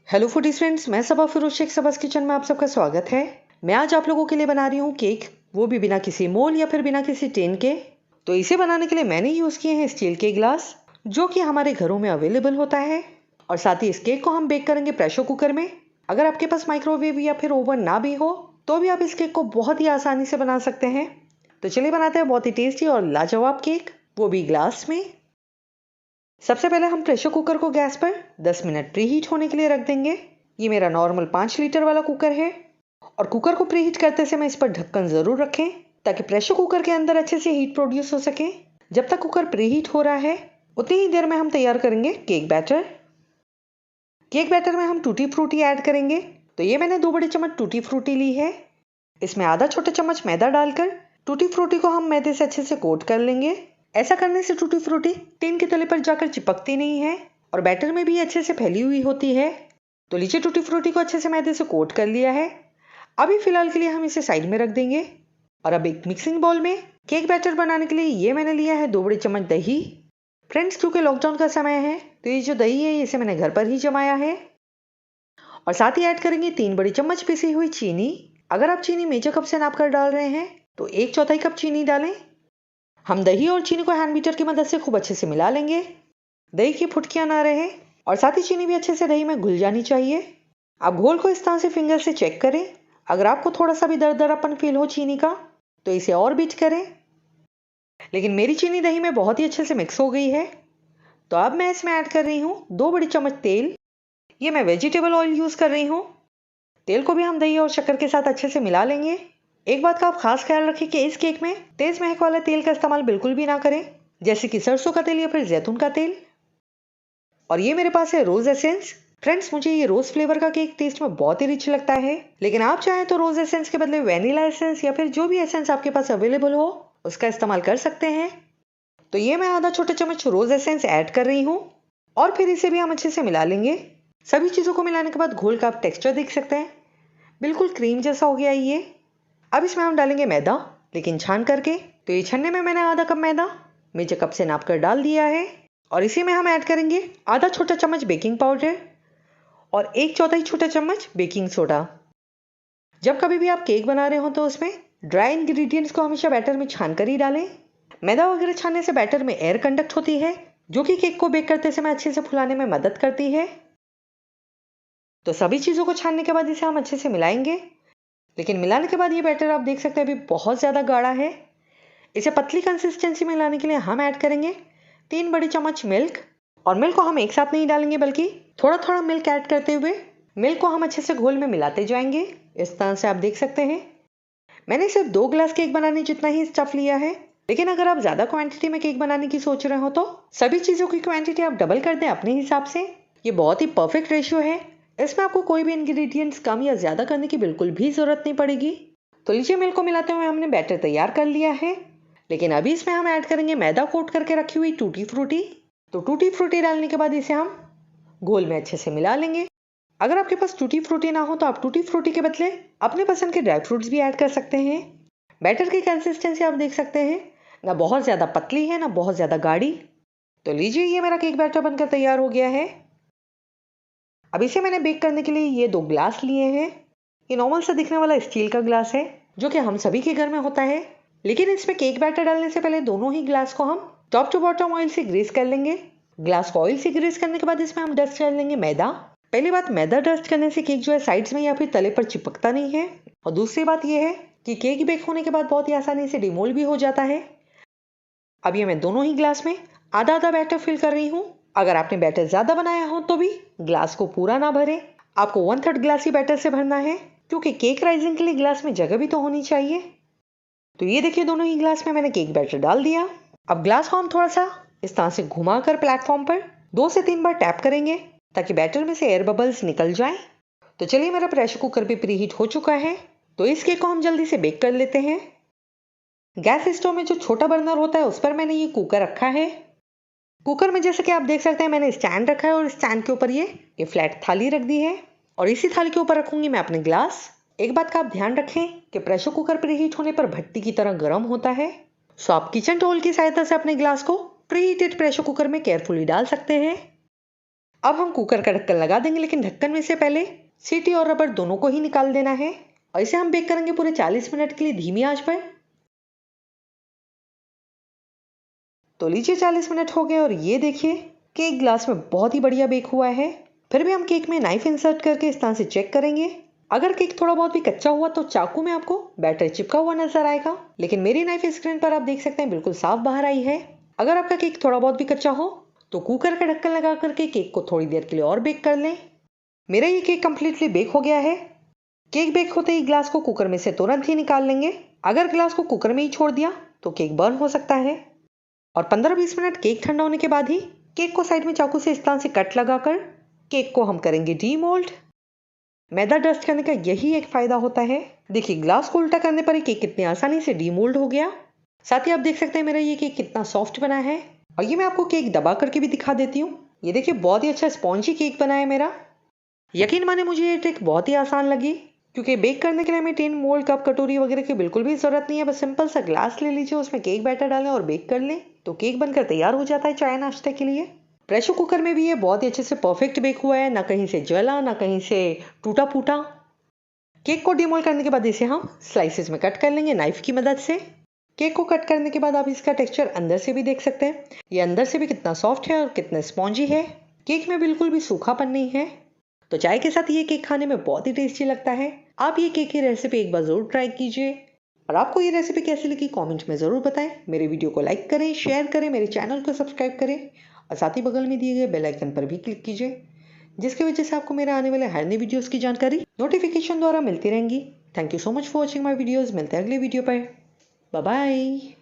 Hello foodie friends, मैं सबा फिरोज शेख सबस kitchen में आप सबका स्वागत है। मैं आज आप लोगों के लिए बना रही हूँ केक, वो भी बिना किसी मोल या फिर बिना किसी टिन के। तो इसे बनाने के लिए मैंने यूज़ किए हैं स्टील के ग्लास, जो कि हमारे घरों में अवेलेबल होता है। और साथ ही इस केक को हम बेक करेंगे प्रेशर कुकर में। अगर आपके पास माइक्रोवेव या फिर ओवन ना भी हो तो भी आप इस केक को बहुत ही आसानी से बना सकते हैं। तो चलिए बनाते हैं बहुत ही टेस्टी और लाजवाब केक, वो भी ग्लास में। सबसे पहले हम प्रेशर कुकर को गैस पर 10 मिनट प्रीहीट होने के लिए रख देंगे। ये मेरा नॉर्मल 5 लीटर वाला कुकर है। और कुकर को प्रीहीट करते समय इस पर ढक्कन ज़रूर रखें ताकि प्रेशर कुकर के अंदर अच्छे से हीट प्रोड्यूस हो सके। जब तक कुकर प्रीहीट हो रहा है उतनी ही देर में हम तैयार करेंगे केक बैटर। केक बैटर में हम टूटी फ्रूटी ऐड करेंगे। तो ये मैंने 2 बड़े चम्मच टूटी फ्रूटी ली है। इसमें आधा छोटा चम्मच मैदा डालकर टूटी फ्रूटी को हम मैदे से अच्छे से कोट कर लेंगे। ऐसा करने से टूटी फ्रूटी टिन के तले पर जाकर चिपकती नहीं है और बैटर में भी अच्छे से फैली हुई होती है। तो लीजिए, टूटी फ्रूटी को अच्छे से मैदे से कोट कर लिया है। अभी फिलहाल के लिए हम इसे साइड में रख देंगे। और अब एक मिक्सिंग बाउल में केक बैटर बनाने के लिए ये मैंने लिया है 2 बड़े चम्मच दही। फ्रेंड्स, क्योंकि लॉकडाउन का समय है तो ये जो दही है इसे मैंने घर पर ही जमाया है। और साथ ही ऐड करेंगे 3 बड़ी चम्मच पिसी हुई चीनी। अगर आप चीनी मेजर कप से नाप कर डाल रहे हैं तो 1/4 कप चीनी डालें। हम दही और चीनी को हैंड बीटर की मदद से खूब अच्छे से मिला लेंगे। दही की फुटकियां ना रहे और साथ ही चीनी भी अच्छे से दही में घुल जानी चाहिए। आप घोल को इस तरह से फिंगर से चेक करें। अगर आपको थोड़ा सा भी दरदरापन फील हो चीनी का तो इसे और बीट करें। लेकिन मेरी चीनी दही में बहुत ही अच्छे से मिक्स हो गई है। तो अब मैं इसमें ऐड कर रही हूँ 2 बड़ी चम्मच तेल। ये मैं वेजिटेबल ऑयल यूज़ कर रही हूँ। तेल को भी हम दही और शक्कर के साथ अच्छे से मिला लेंगे। एक बात का आप खास ख्याल रखें कि इस केक में तेज महक वाला तेल का इस्तेमाल बिल्कुल भी ना करें, जैसे कि सरसों का तेल या फिर जैतून का तेल। और ये मेरे पास है रोज एसेंस। फ्रेंड्स, मुझे ये रोज फ्लेवर का केक टेस्ट में बहुत ही रिच लगता है, लेकिन आप चाहें तो रोज एसेंस के बदले वेनिला एसेंस या फिर जो भी एसेंस आपके पास अवेलेबल हो उसका इस्तेमाल कर सकते हैं। तो ये मैं आधा छोटा चम्मच रोज एसेंस ऐड कर रही हूँ और फिर इसे भी हम अच्छे से मिला लेंगे। सभी चीज़ों को मिलाने के बाद घोल का आप टेक्सचर देख सकते हैं, बिल्कुल क्रीम जैसा हो गया ये। अब इसमें हम डालेंगे मैदा, लेकिन छान करके। तो ये छन्ने में मैंने आधा कप मैदा मेजर कप से नाप कर डाल दिया है। और इसी में हम ऐड करेंगे आधा छोटा चम्मच बेकिंग पाउडर और 1/4 छोटा चम्मच बेकिंग सोडा। जब कभी भी आप केक बना रहे हो तो उसमें ड्राई इंग्रेडिएंट्स को हमेशा बैटर में छान कर ही डालें। मैदा वगैरह छानने से बैटर में एयर कंडक्ट होती है, जो कि केक को बेक करते समय अच्छे से फुलाने में मदद करती है। तो सभी चीज़ों को छानने के बाद इसे हम अच्छे से मिलाएंगे। लेकिन मिलाने के बाद ये बैटर आप देख सकते हैं अभी बहुत ज़्यादा गाढ़ा है। इसे पतली कंसिस्टेंसी में लाने के लिए हम ऐड करेंगे 3 बड़ी चम्मच मिल्क। और मिल्क को हम एक साथ नहीं डालेंगे, बल्कि थोड़ा थोड़ा मिल्क ऐड करते हुए मिल्क को हम अच्छे से घोल में मिलाते जाएंगे। इस तरह से आप देख सकते हैं मैंने सिर्फ 2 ग्लास केक बनाने जितना ही स्टफ लिया है। लेकिन अगर आप ज़्यादा क्वांटिटी में केक बनाने की सोच रहे हो तो सभी चीज़ों की क्वांटिटी आप डबल कर दें अपने हिसाब से। ये बहुत ही परफेक्ट रेशियो है। इसमें आपको कोई भी इंग्रेडिएंट्स कम या ज़्यादा करने की बिल्कुल भी ज़रूरत नहीं पड़ेगी। तो लीजिए, मिल्क को मिलाते हुए हमने बैटर तैयार कर लिया है। लेकिन अभी इसमें हम ऐड करेंगे मैदा कोट करके रखी हुई टूटी फ्रूटी। तो टूटी फ्रूटी डालने के बाद इसे हम घोल में अच्छे से मिला लेंगे। अगर आपके पास टूटी फ्रूटी ना हो तो आप टूटी फ्रूटी के बदले अपने पसंद के ड्राई फ्रूट्स भी ऐड कर सकते हैं। बैटर की कंसिस्टेंसी आप देख सकते हैं, ना बहुत ज़्यादा पतली है ना बहुत ज़्यादा गाढ़ी। तो लीजिए, ये मेरा केक बैटर बनकर तैयार हो गया है। अब इसे मैंने बेक करने के लिए ये 2 ग्लास लिए हैं। ये नॉर्मल सा दिखने वाला स्टील का ग्लास है, जो कि हम सभी के घर में होता है। लेकिन इसमें केक बैटर डालने से पहले दोनों ही ग्लास को हम टॉप टू बॉटम ऑयल से ग्रीस कर लेंगे। ग्लास को ऑयल से ग्रीस करने के बाद इसमें हम डस्ट कर लेंगे मैदा। पहली बात, मैदा डस्ट करने से केक जो है साइड्स में या फिर तले पर चिपकता नहीं है। और दूसरी बात यह है कि केक बेक होने के बाद बहुत ही आसानी से डिमोल्ड भी हो जाता है। अब ये मैं दोनों ही ग्लास में आधा आधा बैटर फिल कर रही हूँ। अगर आपने बैटर ज़्यादा बनाया हो तो भी ग्लास को पूरा ना भरें, आपको 1/3 ग्लास ही बैटर से भरना है, क्योंकि केक राइजिंग के लिए ग्लास में जगह भी तो होनी चाहिए। तो ये देखिए, दोनों ही ग्लास में मैंने केक बैटर डाल दिया। अब ग्लास को हम थोड़ा सा इस तरह से घुमाकर प्लेटफॉर्म पर 2 से 3 बार टैप करेंगे ताकि बैटर में से एयर बबल्स निकल जाएं। तो चलिए, मेरा प्रेशर कुकर भी प्रीहीट हो चुका है। तो इस केक को हम जल्दी से बेक कर लेते हैं। गैस स्टोव में जो छोटा बर्नर होता है उस पर मैंने ये कुकर रखा है। कुकर में जैसे कि आप देख सकते हैं मैंने स्टैंड रखा है और स्टैंड के ऊपर ये फ्लैट थाली रख दी है। और इसी थाली के ऊपर रखूंगी मैं अपने ग्लास। एक बात का आप ध्यान रखें कि प्रेशर कुकर प्रीहीट होने पर भट्टी की तरह गर्म होता है। सो आप किचन टॉवल की सहायता से अपने ग्लास को प्रीहीटेड प्रेशर कुकर में केयरफुली डाल सकते हैं। अब हम कुकर का ढक्कन लगा देंगे, लेकिन ढक्कन में से पहले सीटी और रबर दोनों को ही निकाल देना है और इसे हम बेक करेंगे पूरे 40 मिनट के लिए धीमी आंच पर। तो लीजिए 40 मिनट हो गए और ये देखिए केक ग्लास में बहुत ही बढ़िया बेक हुआ है। फिर भी हम केक में नाइफ इंसर्ट करके इस तरह से चेक करेंगे। अगर केक थोड़ा बहुत भी कच्चा हुआ तो चाकू में आपको बैटर चिपका हुआ नजर आएगा, लेकिन मेरी नाइफ स्क्रीन पर आप देख सकते हैं बिल्कुल साफ बाहर आई है। अगर आपका केक थोड़ा बहुत भी कच्चा हो तो कुकर का ढक्कन लगा करके केक को थोड़ी देर के लिए और बेक कर लें। मेरा ये केक कम्प्लीटली बेक हो गया है। केक बेक होते ही ग्लास को कुकर में से तुरंत ही निकाल लेंगे। अगर ग्लास को कुकर में ही छोड़ दिया तो केक बर्न हो सकता है। और 15-20 मिनट केक ठंडा होने के बाद ही केक को साइड में चाकू से इस तरह से कट लगाकर केक को हम करेंगे डीमोल्ड। मैदा डस्ट करने का यही एक फायदा होता है। देखिए ग्लास को उल्टा करने पर ही केक कितनी आसानी से डीमोल्ड हो गया। साथ ही आप देख सकते हैं मेरा ये केक कितना सॉफ्ट बना है। और ये मैं आपको केक दबा करके भी दिखा देती हूँ। ये देखिए बहुत ही अच्छा स्पॉन्जी केक बना है मेरा। यकीन माने मुझे ये ट्रिक बहुत ही आसान लगी, क्योंकि बेक करने के लिए हमें टिन, मोल्ड, कप, कटोरी वगैरह की बिल्कुल भी जरूरत नहीं है। बस सिंपल सा ग्लास ले लीजिए, उसमें केक बैटर डालें और बेक कर लें तो केक बनकर तैयार हो जाता है चाय नाश्ते के लिए। प्रेशर कुकर में भी ये बहुत ही अच्छे से परफेक्ट बेक हुआ है, ना कहीं से जला ना कहीं से टूटा फूटा। केक को डिमोल्ड करने के बाद इसे हम स्लाइसेस में कट कर लेंगे नाइफ की मदद से। केक को कट करने के बाद आप इसका टेक्सचर अंदर से भी देख सकते हैं। ये अंदर से भी कितना सॉफ्ट है और कितना स्पॉन्जी है। केक में बिल्कुल भी सूखापन नहीं है। तो चाय के साथ ये केक खाने में बहुत ही टेस्टी लगता है। आप ये केक की रेसिपी एक बार जरूर ट्राई कीजिए और आपको ये रेसिपी कैसी लगी कमेंट में जरूर बताएं। मेरे वीडियो को लाइक करें, शेयर करें, मेरे चैनल को सब्सक्राइब करें और साथ ही बगल में दिए गए बेल आइकन पर भी क्लिक कीजिए, जिसकी वजह से आपको मेरे आने वाले हर नई वीडियोस की जानकारी नोटिफिकेशन द्वारा मिलती रहेंगी। Thank you so much for watching my videos. मिलते हैं अगले वीडियो पर। Bye bye.